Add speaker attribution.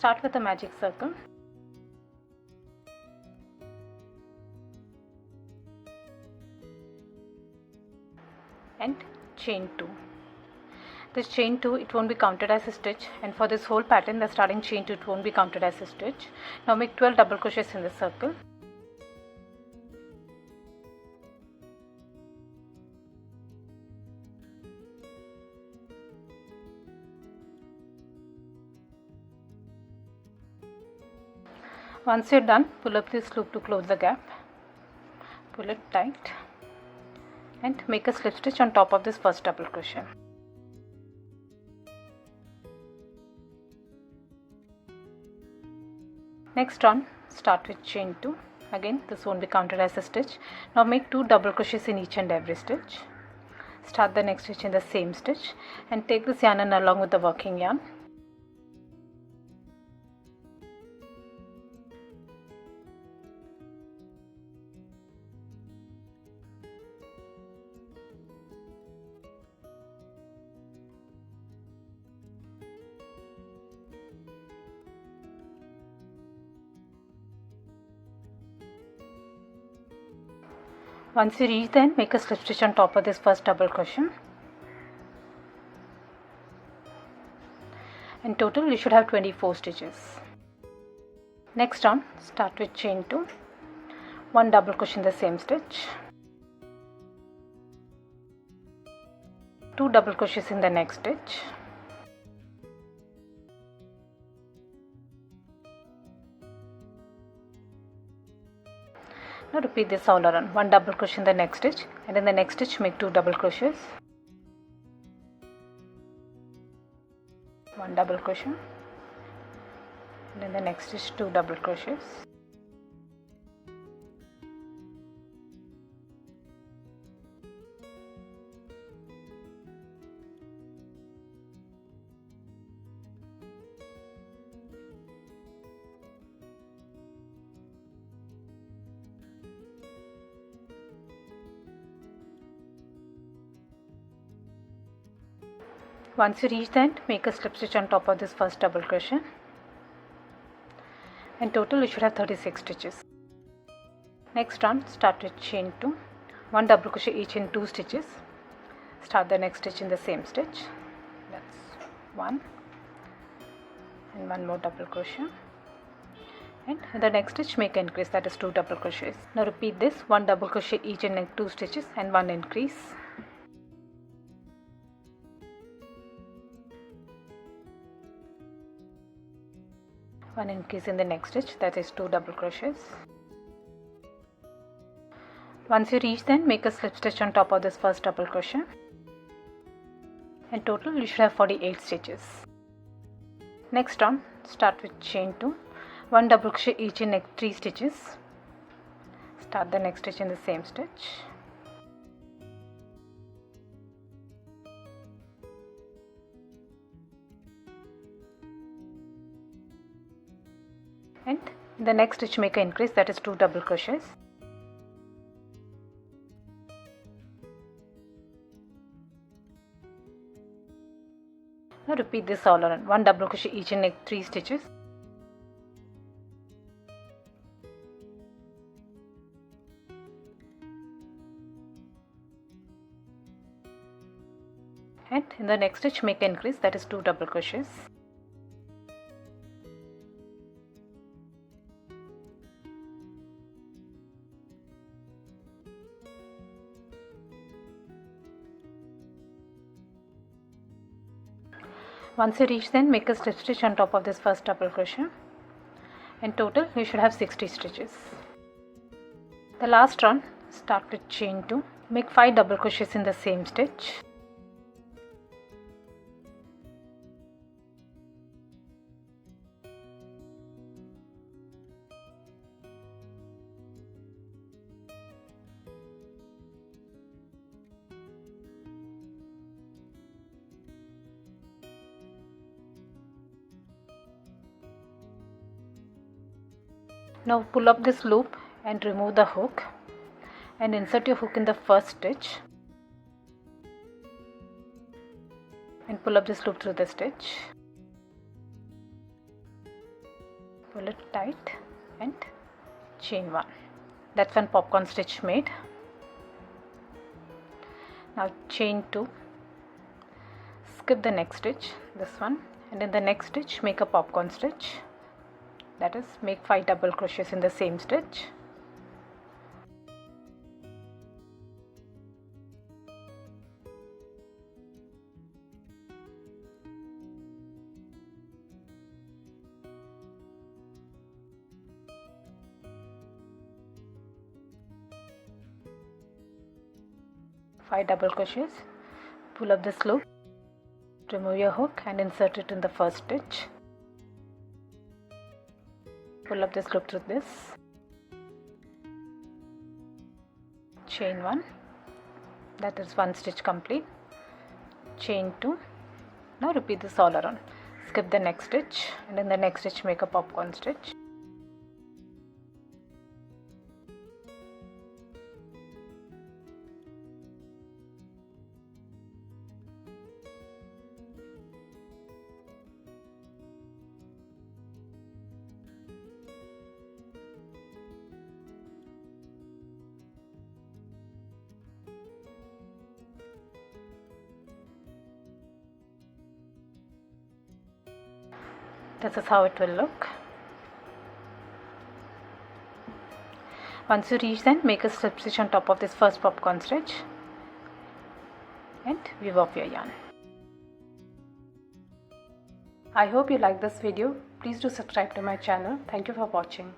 Speaker 1: Start with a magic circle and chain 2. This chain 2, it won't be counted as a stitch, and for this whole pattern the starting chain 2, it won't be counted as a stitch. Now make 12 double crochets in the circle. Once you're done, pull up this loop to close the gap, pull it tight and make a slip stitch on top of this first double crochet. Next on, start with chain 2. Again, this won't be counted as a stitch. Now make 2 double crochets in each and every stitch. Start the next stitch in the same stitch and take this yarn along with the working yarn. Once you reach the end, make a slip stitch on top of this first double crochet. In total, you should have 24 stitches. Next on, start with chain 2, 1 double crochet in the same stitch, 2 double crochets in the next stitch, now repeat this all around. 1 double crochet in the next stitch, and in the next stitch make 2 double crochets, 1 double crochet, and in the next stitch 2 double crochets. Once you reach the end, make a slip stitch on top of this first double crochet. In total, you should have 36 stitches. Next on, start with chain 2, 1 double crochet each in 2 stitches. Start the next stitch in the same stitch. That's 1 and 1 more double crochet. And in the next stitch, make an increase, that is 2 double crochets. Now repeat this, 1 double crochet each in 2 stitches and 1 increase. One increase in the next stitch, that is 2 double crochets. Once you reach the end, make a slip stitch on top of this first double crochet. In total, you should have 48 stitches. Next on, start with chain 2, 1 double crochet each in 3 stitches. Start the next stitch in the same stitch. And in the next stitch make an increase, that is 2 double crochets. Now repeat this all around, 1 double crochet each in 3 stitches. And in the next stitch make an increase, that is 2 double crochets. Once you reach the end, make a slip stitch on top of this first double crochet. In total, you should have 60 stitches. The last round, start with chain 2, make 5 double crochets in the same stitch. Now pull up this loop and remove the hook and insert your hook in the first stitch and pull up this loop through the stitch. pull it tight and chain 1. That's one popcorn stitch made. Now chain 2, skip the next stitch, this one, and in the next stitch make a popcorn stitch, that is make 5 double crochets in the same stitch. Five double crochets, pull up this loop, remove your hook and insert it in the first stitch. Pull up this loop through this, chain 1, that is 1 stitch complete, chain 2. Now repeat this all around. Skip the next stitch and in the next stitch make a popcorn stitch. This is how it will look. Once you reach then, make a slip stitch on top of this first popcorn stitch and weave off your yarn. I hope you like this video. Please do subscribe to my channel. Thank you for watching.